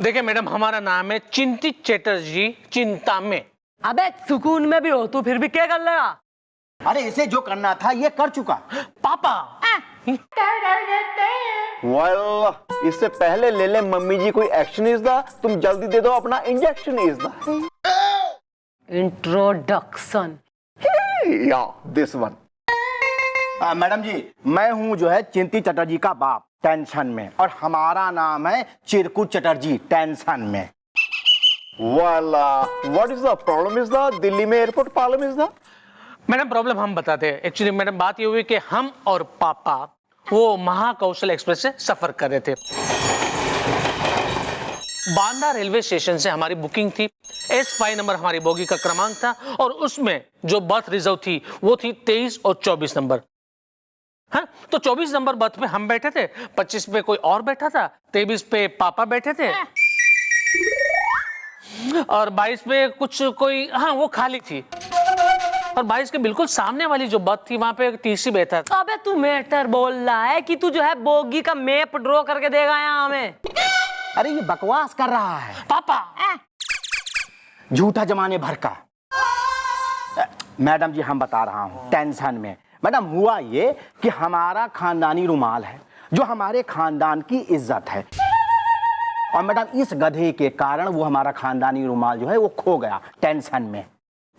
देखिए मैडम, हमारा नाम है चिंतित चटर्जी, चिंता में। अबे सुकून में भी हो तू, फिर भी क्या कर लेगा? अरे इसे जो करना था ये कर चुका। पापा वेल, इससे पहले ले ले मम्मी जी कोई एक्शन इज द, तुम जल्दी दे दो अपना इंजेक्शन इज द इंट्रोडक्शन। या दिस वन। मैडम जी, मैं हूँ जो है चिंतित चटर्जी का बाप, टेंशन में, और हमारा नाम है चिरकुट चटर्जी, टेंशन में। Well, what is the problem is the, Delhi में airport problem is the. Madam problem हम बताते हैं। एक्चुअली मैडम बात ये हुई कि हम और पापा वो महाकौशल एक्सप्रेस से सफर कर रहे थे। बांदा रेलवे स्टेशन से हमारी बुकिंग थी। S5 नंबर हमारी बोगी का क्रमांक था और उसमें जो बर्थ रिजर्व थी वो थी 23 और 24 नंबर। हाँ, तो 24 नंबर बर्थ पे हम बैठे थे, 25 पे कोई और बैठा था, 23 पे पापा बैठे थे और 22 पे कुछ कोई, हाँ वो खाली थी। और 22 के बिल्कुल सामने वाली जो बर्थ थी वहां पे एक टीसी बैठा था। अबे तू मैटर बोल रहा है कि तू जो है बोगी का मैप ड्रॉ करके देगा यहाँ हमें? अरे ये बकवास कर रहा है पापा झूठा जमाने भर का। मैडम जी, हम बता रहा हूँ, टेंशन में। मैडम हुआ ये कि हमारा खानदानी रुमाल है जो हमारे खानदान की इज्जत है, और मैडम इस गधे के कारण वो हमारा खानदानी रुमाल जो है वो खो गया, टेंशन में।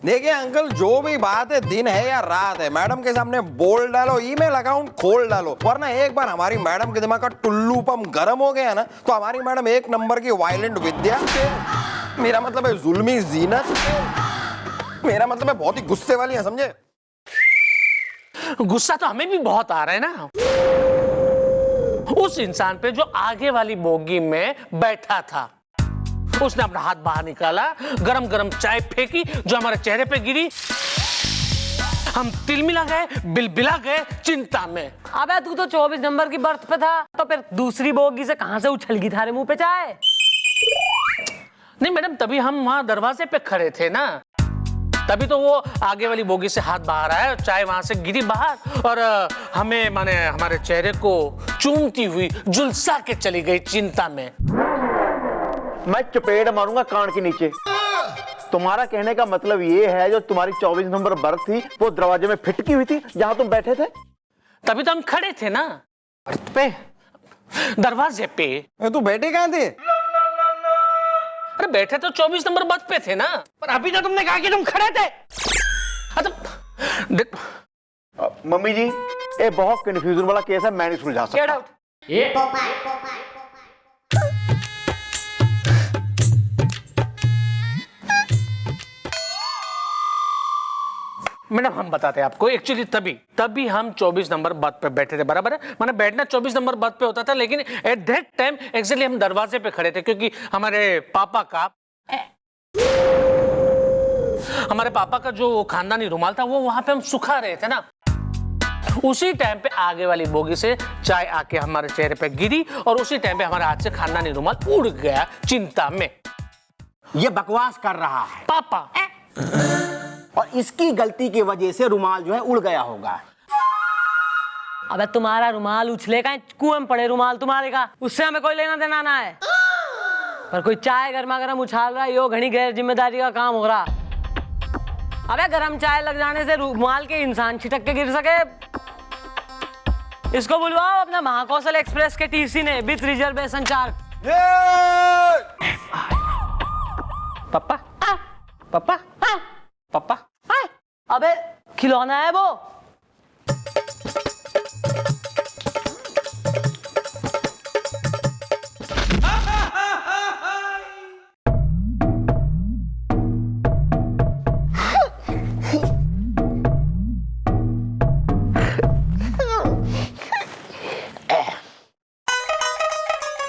देखिए अंकल, जो भी बात है, दिन है या रात है, मैडम के सामने बोल डालो, ईमेल अकाउंट खोल डालो, वरना एक बार हमारी मैडम के दिमाग का टुल्लू पंप गर्म हो गया ना, तो हमारी मैडम एक नंबर की वायलेंट विद्या, मेरा मतलब है जुल्मी जीनत, मेरा मतलब है बहुत ही गुस्से वाली है, समझे? गुस्सा तो हमें भी बहुत आ रहा है ना उस इंसान पे जो आगे वाली बोगी में बैठा था। उसने अपना हाथ बाहर निकाला, गरम गरम चाय फेंकी जो हमारे चेहरे पे गिरी। हम तिलमिला गए, बिलबिला गए चिंता में। अबे तू तो 24 नंबर की बर्थ पे था, तो फिर दूसरी बोगी से कहां से उछल गई थारे मुंह पे चाय? नहीं मैडम, तभी हम वहां दरवाजे पे खड़े थे ना, तभी तो वो आगे वाली बोगी से हाथ बाहर आया, चाय वहां से गिरी बाहर और हमें माने हमारे चेहरे को चूमती हुई झुलसा के चली गई चिंता में। मैं चपेट मारूंगा कान के नीचे। तुम्हारा कहने का मतलब ये है जो तुम्हारी 24 नंबर बर्थ थी वो दरवाजे में फिटकी हुई थी जहां तुम बैठे थे? तभी तो हम खड़े थे ना बर्थ पे, दरवाजे पे। तू बैठे कहाँ थे? अरे बैठे तो 24 नंबर बर्थ पे थे ना, पर अभी तो तुमने कहा कि तुम खड़े थे। मम्मी जी, ये बहुत कंफ्यूजन वाला केस है, मैं नहीं सुलझा सकता। मैडम हम बताते हैं आपको। एक्चुअली तभी हम 24 नंबर बर्थ पे बैठे थे, बराबर है, माने बैठना 24 नंबर बर्थ पे होता था, लेकिन एट दैट टाइम एक्चुअली हम दरवाजे पे खड़े थे क्योंकि हमारे पापा का जो खानदानी रुमाल था वो वहां पे हम सुखा रहे थे ना। उसी टाइम पे आगे वाली बोगी से चाय आके हमारे चेहरे पे गिरी और उसी टाइम पे हमारे हाथ से खानदानी रुमाल उड़ गया चिंता में। ये बकवास कर रहा है पापा, और इसकी गलती की वजह से रुमाल जो है उड़ गया होगा। अबे तुम्हारा रुमाल उछलेगा, कुएं में पड़े रुमाल तुम्हारे का, उससे हमें कोई लेना देना ना है। पर कोई चाय गर्मा गर्म उछाल रहा है, यो घनी गैर जिम्मेदारी का काम हो रहा। अबे गरम चाय लग जाने से रुमाल के इंसान छिटक के गिर सके, इसको बुलवाओ अपना महाकौशल एक्सप्रेस के टीसी ने विथ रिजर्वेशन चार्ज। पापा पापा पापा, अबे खिलौना है वो।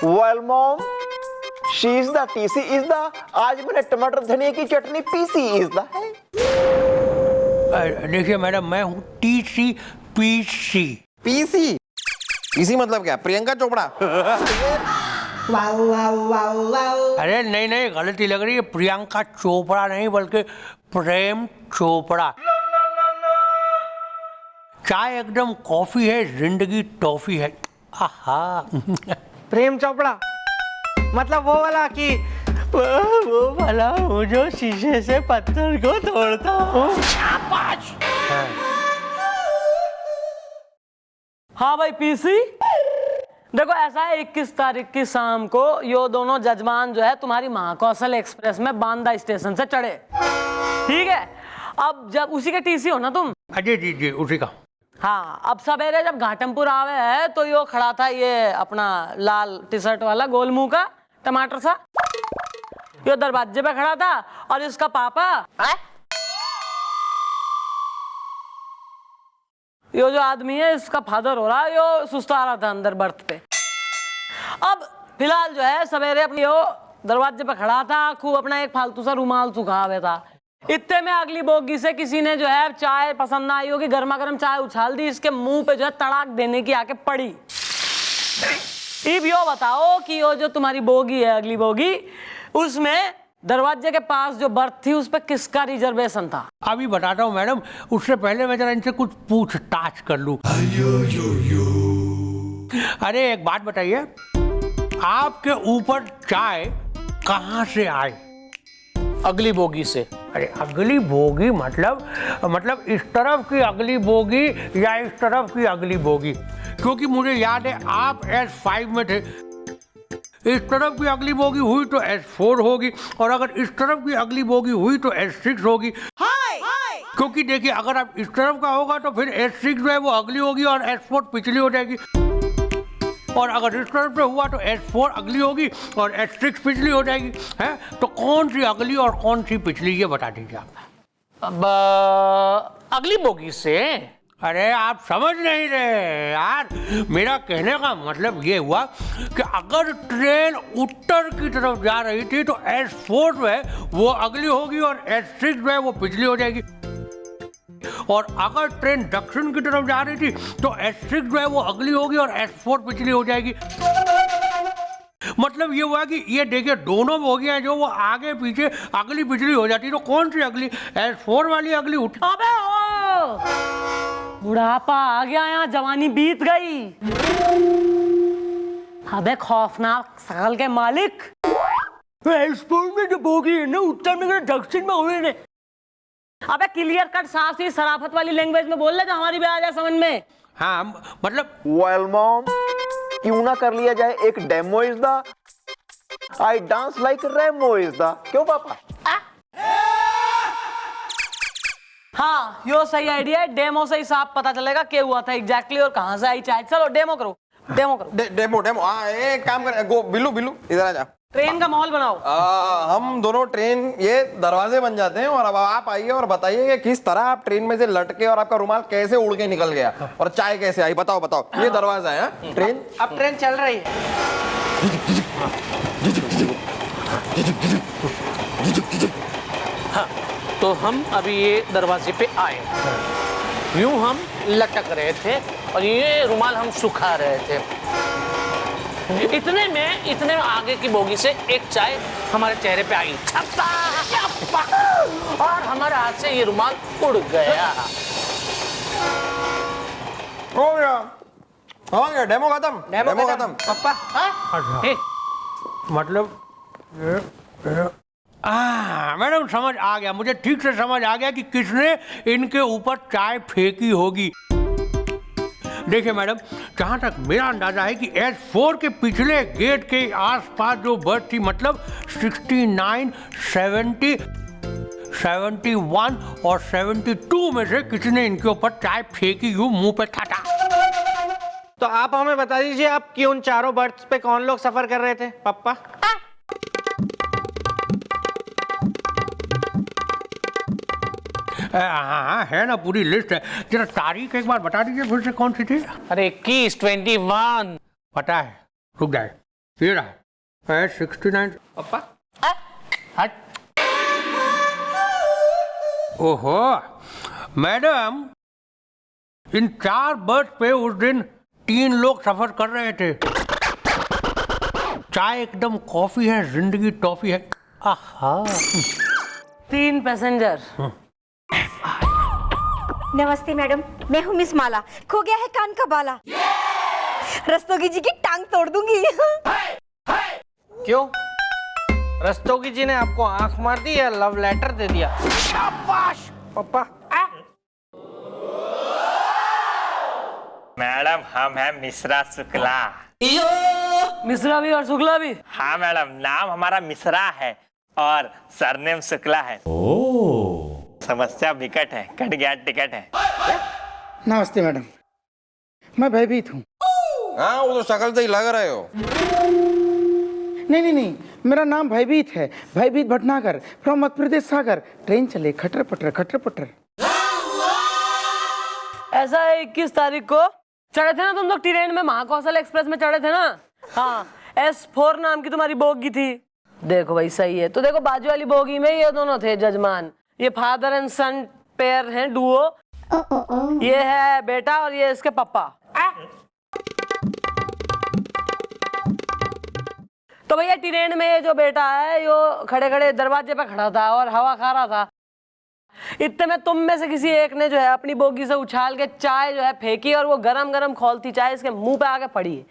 Well, Mom, she is the TC is the, आज मैंने टमाटर धनिया की चटनी पीसी is the। देखिए मैडम, मैं हूँ TC PC। पीसी? पीसी मतलब क्या, प्रियंका चोपड़ा? अरे नहीं, गलती लग रही है, प्रियंका चोपड़ा नहीं बल्कि प्रेम चोपड़ा। चाय एकदम कॉफी है, जिंदगी टॉफी है। आहा। प्रेम चोपड़ा। मतलब वो वाला कि वो वाला वो जो शीशे से पत्थर को तोड़ता हूँ। हाँ भाई पीसी, देखो ऐसा है 21 तारीख की शाम को यो दोनों जजमान जो है तुम्हारी महाकौशल एक्सप्रेस में बांदा स्टेशन से चढ़े, ठीक है। अब जब उसी के टीसी हो ना तुम? जी जी जी उसी का। हाँ, अब सवेरे जब घाटमपुर आवे है तो यो खड़ा था ये अपना लाल टी शर्ट वाला गोल मुंह का टमाटर सा, यो दरवाजे पे खड़ा था और इसका पापा यो जो आदमी है इसका फादर हो रहा है, यो सुस्ता रहा था अंदर बर्थ पे। अब फिलहाल जो है सवेरे अपनी यो दरवाजे पे खड़ा था, खूब अपना एक फालतू सा रुमाल सुखावे था। इतने में अगली बोगी से किसी ने जो है चाय पसंद ना आई होगी, गर्मा गर्म चाय उछाल दी, इसके मुंह पे जो है तड़ाक देने की आके पड़ी। अब यो बताओ कि यो जो तुम्हारी बोगी है अगली बोगी, उसमें दरवाजे के पास जो बर्थ थी उस पर किसका रिजर्वेशन था? अभी बताता हूँ मैडम, उससे पहले मैं जरा इनसे कुछ पूछताछ कर लूं। अरे एक बात बताइए, आपके ऊपर चाय कहाँ से आई? अगली बोगी से। अरे अगली बोगी मतलब इस तरफ की अगली बोगी या इस तरफ की अगली बोगी? क्योंकि मुझे याद है आप S5 में थे, इस तरफ की अगली बोगी हुई तो S4 होगी, और अगर इस तरफ की अगली बोगी हुई तो S6 होगी। क्योंकि देखिए अगर आप इस तरफ का होगा तो फिर S6 जो है वो अगली होगी और S4 पिछली हो जाएगी, और अगर इस तरफ से हुआ तो S4 अगली होगी और S6 पिछली हो जाएगी, है? तो कौन सी अगली और कौन सी पिछली ये बता दीजिए आप। अब अगली बोगी से। अरे आप समझ नहीं रहे यार, मेरा कहने का मतलब ये हुआ कि अगर ट्रेन उत्तर की तरफ जा रही थी तो S4 जो है वो अगली होगी और S6 जो है वो पिछली हो जाएगी, और अगर ट्रेन दक्षिण की तरफ जा रही थी तो S6 जो है वो अगली होगी और S4 पिछली हो जाएगी। मतलब ये हुआ कि ये देखिए दोनों बोगियां जो वो आगे पीछे अगली पिछली हो जाती, तो कौन सी अगली? S4 वाली अगली उठ। अबे ओ, बुढ़ापा आ गया, यहाँ जवानी बीत गई। अबे खौफनाक शकल के मालिक, S4 में जो बोगी है ना उत्तर में दक्षिण में हुई ने। अबे क्लियर कट साफ सी शराफत वाली लैंग्वेज में बोल ले जो हमारी भी आ जाए समझ में। हाँ मतलब वेल मॉम, क्यों ना कर लिया जाए एक demo is the I dance like Remo is the, क्यों पापा? हाँ यो सही आइडिया है, डेमो से ही साफ पता चलेगा क्या हुआ था एग्जैक्टली और कहाँ से आई चाय। चलो डेमो करो, डेमो करो। डेमो हाँ एक काम कर, गो बिल्लू इधर आ जा। ट्रेन का माहौल बनाओ। हम दोनों ट्रेन ये दरवाजे बन जाते हैं, और अब आप आइए और बताइए कि किस तरह आप ट्रेन में से लटके और आपका रुमाल कैसे उड़ के निकल गया और चाय कैसे आई, बताओ। ये दरवाजा है ट्रेन। अब ट्रेन चल रही है। हाँ, तो हम अभी ये दरवाजे पे आए, यूं हम लटक रहे थे और ये रुमाल हम सुखा रहे थे। इतने में आगे की बोगी से एक चाय हमारे चेहरे पे आई, और हमारे हाथ से ये रुमाल उड़ गया। हो गया डेमो खत्म। पापा मतलब मैडम समझ आ गया, मुझे ठीक से समझ आ गया कि किसने इनके ऊपर चाय फेंकी होगी। देखिए मैडम, जहाँ तक मेरा अंदाजा है कि S4 के पिछले गेट के आसपास जो बर्थ थी, मतलब 69, 70, 71 और 72 में से किसी ने इनके ऊपर चाय फेंकी यूं मुंह पे ठाटा। तो आप हमें बता दीजिए आप कि उन चारों बर्थ्स पे कौन लोग सफर कर रहे थे पप्पा? हाँ है ना, पूरी लिस्ट है। जरा तारीख एक बार बता दीजिए फिर से कौन सी थी? अरे 21, 21 पता है, रुक जाए, ये रहा 69 पप्पा हट। ओहो मैडम, इन 4 बर्थ पे उस दिन 3 लोग सफर कर रहे थे। चाय एकदम कॉफी है, जिंदगी टॉफी है। आहा 3 पैसेंजर। नमस्ते मैडम, मैं हूँ मिस माला। खो गया है कान का बाला, रस्तोगी जी की टांग तोड़ दूंगी। क्यों? रस्तोगी जी ने आपको आंख मार दी या लव लेटर दे दिया? शाबाश पापा। मैडम हम हैं मिश्रा शुक्ला। मिश्रा भी और शुक्ला भी? हाँ मैडम, नाम हमारा मिश्रा है और सरनेम शुक्ला है। समस्या विकट है, कट गया टिकट है। नमस्ते मैडम, मैं भयभीत हूँ। हाँ वो तो शक्ल से ही लग रहे हो। नहीं, मेरा नाम भयभीत है, भयभीत Bhatnagar, from Madhya Pradesh Sagar. Train चले खटर पटर खटर पटर। ऐसा है 21 तारीख को चढ़े थे ना तुम लोग ट्रेन में, महाकौशल एक्सप्रेस में चढ़े थे ना? हाँ, S4 नाम की तुम्हारी बोगी थी। देखो भाई सही है, तो देखो बाजू वाली बोगी में ये दोनों थे जजमान, ये फादर एंड सन पेयर हैं, डुओ। ये है बेटा और ये इसके पापा। तो भैया ट्रेन में ये जो बेटा है यो खड़े खड़े दरवाजे पे खड़ा था और हवा खा रहा था। इतने में तुम में से किसी एक ने जो है अपनी बोगी से उछाल के चाय जो है फेंकी और वो गरम गरम खौलती चाय इसके मुंह पे आके पड़ी।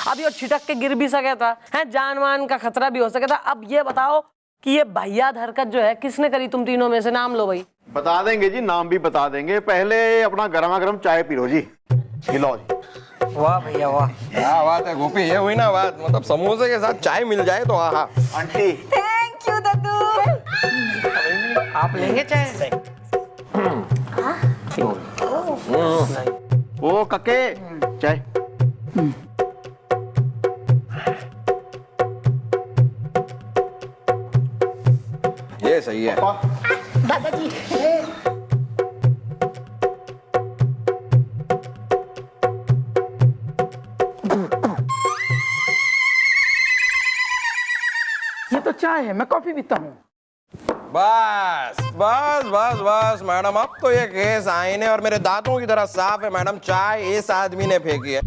अब ये छिटक के गिर भी सके था, है जान मान का खतरा भी हो सके था। अब ये बताओ कि ये भैया हरकत जो है किसने करी? तुम तीनों में से नाम लो भाई। बता देंगे जी, नाम भी बता देंगे। पहले अपना गर्मा गर्म चाय पी लो जी। लो जी। वाह भैया वाह। क्या बात है गोपी, ये हुई ना बात। मतलब समोसे के साथ चाय मिल जाए तो आहा। आंटी थैंक यू दादू। आप लेंगे चाय? ओ कके चाय। ये सही है। दादाजी ये तो चाय है, मैं कॉफी पीता हूँ। बस बस बस बस मैडम, अब तो ये केस आईने और मेरे दांतों की तरह साफ है। मैडम चाय इस आदमी ने फेंकी है।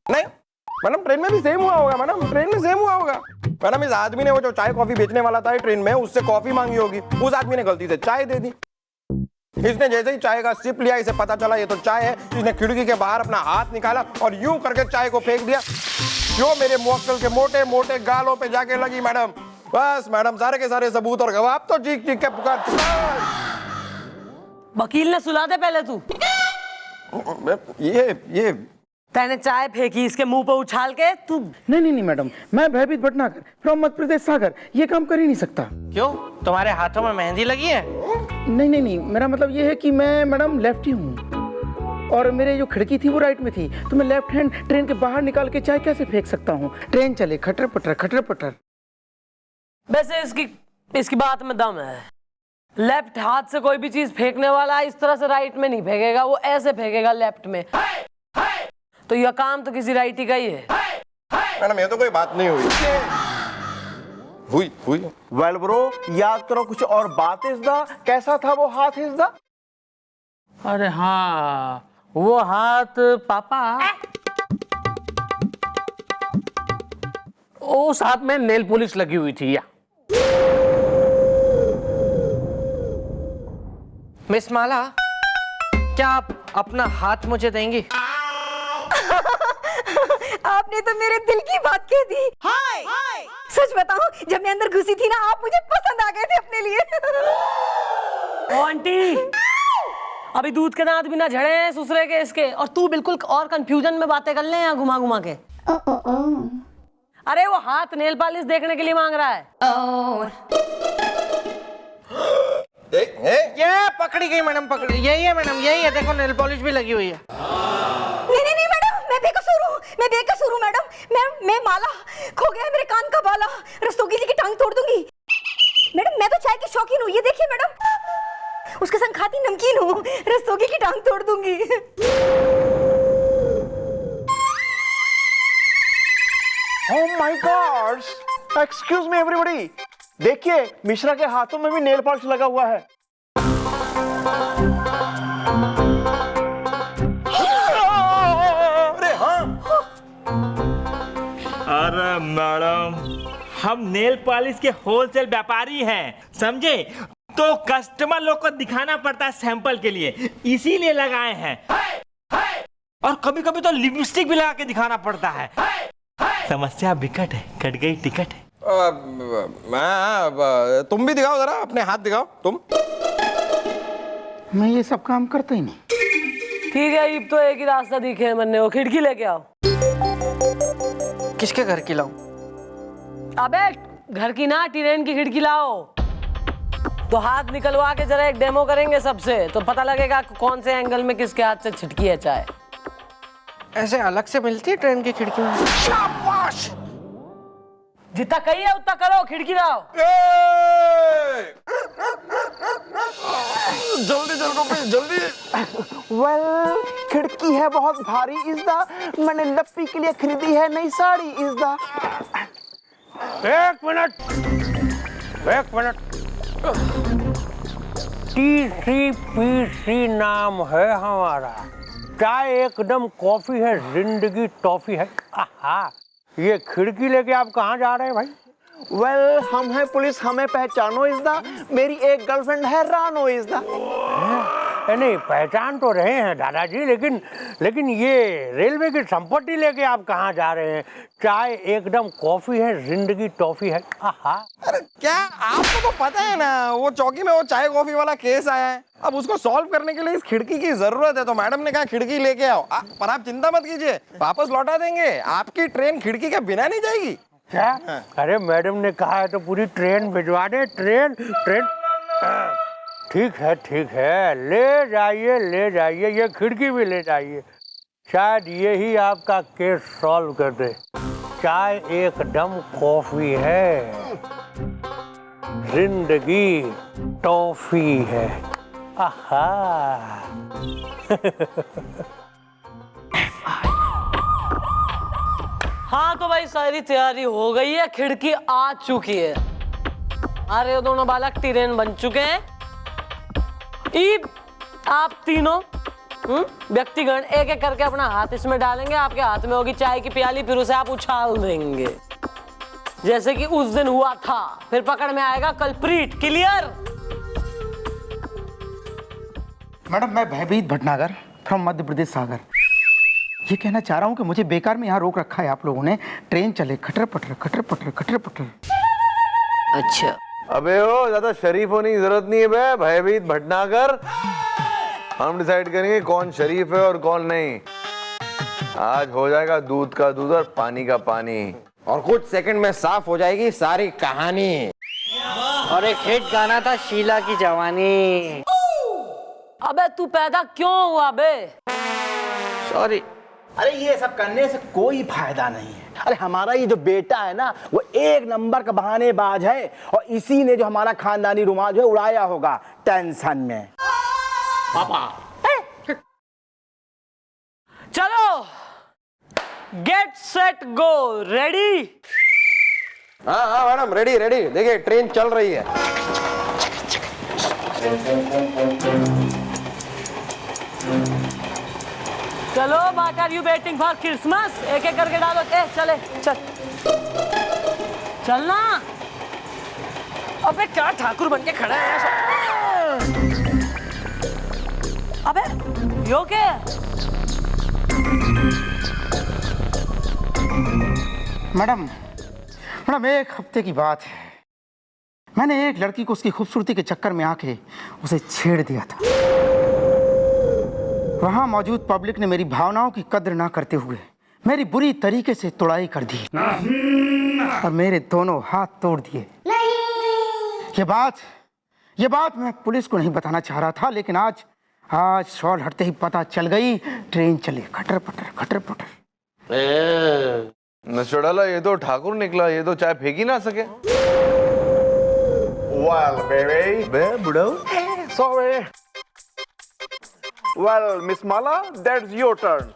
नहीं मैडम, ट्रेन में भी सेम हुआ होगा। मैडम ट्रेन में सेम हुआ होगा। मैडम इस आदमी ने, वो जो चाय कॉफी बेचने वाला था ट्रेन में, उससे कॉफी मांगी होगी। उस आदमी ने गलती से चाय दे दी। इसने जैसे ही चाय का सिप लिया, इसे पता चला ये तो चाय है। इसने खिड़की के बाहर अपना हाथ निकाला और यूं करके चाय को फेंक दिया, जो मेरे मुवक्किल के मोटे मोटे गालों पे जाके लगी। मैडम बस मैडम, सारे के सारे सबूत और गवाह अब तो चीख चीख के पुकार। वकील ने सुला दे पहले तू। ये तैने चाय फेंकी इसके मुंह पे उछाल के तू। नहीं मैडम, मैं भयभीत भटनागर, फ्रॉम मध्य प्रदेश सागर, ये काम कर ही नहीं सकता। क्यों? तुम्हारे हाथों में मेहंदी लगी है? नहीं, मेरा मतलब ये है कि मैं मैडम लेफ्टी हूँ और मेरे जो खिड़की थी वो राइट में थी, तो मैं लेफ्ट हैंड ट्रेन के बाहर निकाल के चाय कैसे फेंक सकता हूँ? ट्रेन चले खटर पटर खटर पटर। वैसे इसकी बात में दम है। लेफ्ट हाथ से कोई भी चीज फेंकने वाला इस तरह से राइट में नहीं फेंकेगा, वो ऐसे फेंकेगा लेफ्ट में। तो यह काम तो किसी राइटी का ही है। मैडम ये तो कोई बात नहीं हुई। वेल ब्रो, याद करो कुछ और बात इस दा। कैसा था वो हाथ इस दा? अरे हाँ, वो हाथ पापा, उस हाथ में नेल पॉलिश लगी हुई थी। या मिस माला, क्या आप अपना हाथ मुझे देंगी? आपने तो मेरे दिल की बात कह दी। हाय सच बताऊं, जब मैं अंदर घुसी थी ना, आप मुझे पसंद आ गए थे अपने लिए। ओ आंटी, अभी दूध के दांत भी ना झड़े हैं ससुरे के इसके, और तू बिल्कुल और कंफ्यूजन में बातें कर ले यहाँ घुमा घुमा के। अरे वो हाथ नेल पॉलिश देखने के लिए मांग रहा है। ये पकड़ी गई मैडम, पकड़ी। यही है मैडम, यही है, देखो नेल पॉलिश भी लगी हुई है। नहीं मैडम, मैं बेकसूर हूँ मैडम। मैं माला, खो गया है मेरे कान का बाला, रस्तोगी जी की टांग तोड़ दूंगी। मैडम मैं तो चाय की शौकीन हूँ, ये देखिए मैडम, उसके संग खाती नमकीन हूँ, रस्तोगी की टांग तोड़ दूंगी। Oh my God! Excuse me everybody! देखिए मिश्रा के हाथों में भी नेल पॉलिश लगा हुआ है। अरे हाँ, अरे मैडम, हम नेल पॉलिश के होलसेल व्यापारी हैं, समझे? तो कस्टमर लोग को दिखाना पड़ता है सैंपल के लिए, इसीलिए लगाए हैं। और कभी कभी तो लिपस्टिक भी लगा के दिखाना पड़ता है। समस्या विकट है, कट गई टिकट है। तुम भी दिखाओ जरा, अपने हाथ दिखाओ तुम। मैं ये सब काम करता ही नहीं। ठीक है, अब तो एक ही रास्ता दिखे है मन्ने, वो खिड़की लेके आओ। किसके घर की लाऊं? अबे घर की ना, ट्रेन की खिड़की लाओ। तो हाथ निकलवा के जरा एक डेमो करेंगे सबसे, तो पता लगेगा कौन से एंगल में किसके हाथ से छिटकी है चाय। ऐसे अलग से मिलती है ट्रेन की खिड़की में? शाबाश! जितना कही है उतना करो, खिड़की लाओ। जल्दी जल्दी जल्दी। वेल, खिड़की है बहुत भारी इज़दा, मैंने लप्पी के लिए खरीदी है नई साड़ी इज़दा। एक मिनट। TCPC नाम है हमारा। चाय एकदम कॉफी है, जिंदगी टॉफी है। आहा, ये खिड़की लेके आप कहाँ जा रहे हैं भाई? वेल, हम हैं पुलिस, हमें पहचानो इज़दा, मेरी एक गर्लफ्रेंड है रानो इज़दा। नहीं, पहचान तो रहे हैं दादाजी, लेकिन ये रेलवे की संपत्ति लेके आप कहाँ जा रहे हैं? चाय एकदम कॉफी है, जिंदगी टॉफी है। आहा। अरे क्या आपको तो पता है ना, वो चौकी में वो चाय कॉफी वाला केस आया है। अब उसको सॉल्व करने के लिए इस खिड़की की जरूरत है, तो मैडम ने कहा खिड़की लेके आओ। पर आप चिंता मत कीजिए, वापस लौटा देंगे। आपकी ट्रेन खिड़की के बिना नहीं जाएगी। क्या? अरे मैडम ने कहा है तो पूरी ट्रेन भिजवा दे। ट्रेन। ठीक है, ले जाइए, ये खिड़की भी ले जाइए। शायद यही आपका केस सॉल्व कर दे। चाय एकदम कॉफी है, जिंदगी टॉफी है। आहा। हाँ तो भाई सारी तैयारी हो गई है, खिड़की आ चुकी है। अरे दोनों बालक ट्रेन बन चुके हैं। ईब आप तीनों व्यक्तिगण एक एक करके अपना हाथ इसमें डालेंगे। आपके हाथ में होगी चाय की प्याली, फिर उसे आप उछाल देंगे जैसे कि उस दिन हुआ था। फिर पकड़ में आएगा कल्प्रीट। क्लियर? मैडम, मैं भयभीत भटनागर फ्रॉम मध्य प्रदेश सागर। ये कहना चाह रहा हूँ कि मुझे बेकार में यहाँ रोक रखा है आप लोगों ने। ट्रेन चले खटर पटर। अच्छा, अबे ओ, ज्यादा शरीफ होने की जरूरत नहीं है बे, भयभीत भटनागर। हम डिसाइड करेंगे कौन शरीफ है और कौन नहीं। आज हो जाएगा दूध का दूध और पानी का पानी, और कुछ सेकंड में साफ हो जाएगी सारी कहानी। और एक हिट गाना था, शीला की जवानी। अबे तू पैदा क्यों हुआ बे? सॉरी। अरे ये सब करने से कोई फायदा नहीं है। अरे हमारा ये जो बेटा है ना, वो एक नंबर का बहानेबाज है, और इसी ने जो हमारा खानदानी रुमाल जो है उड़ाया होगा टेंशन में। पापा चलो, गेट सेट गो, रेडी? हाँ मैडम, रेडी। देखिए ट्रेन चल रही है। चलो, what are you waiting for Christmas? एक एक करके डालो। चल चलना। अबे क्या ठाकुर बन के खड़ा है? अबे यो क्या? मैडम, एक हफ्ते की बात है। मैंने एक लड़की को उसकी खूबसूरती के चक्कर में आके उसे छेड़ दिया था। वहां मौजूद पब्लिक ने मेरी भावनाओं की कद्र ना करते हुए मेरी बुरी तरीके से तुड़ाई कर दी और मेरे दोनों हाथ तोड़ दिए। ये बात मैं पुलिस को नहीं बताना चाह रहा था, लेकिन आज शॉल हटते ही पता चल गई। ट्रेन चली खटर पटर। नचड़ाला, ये तो ठाकुर निकला, ये तो चाय फेंक ही ना सके। Well, baby. बे बुढ़ऊ, Sorry. Well, Miss Mala, that's your turn.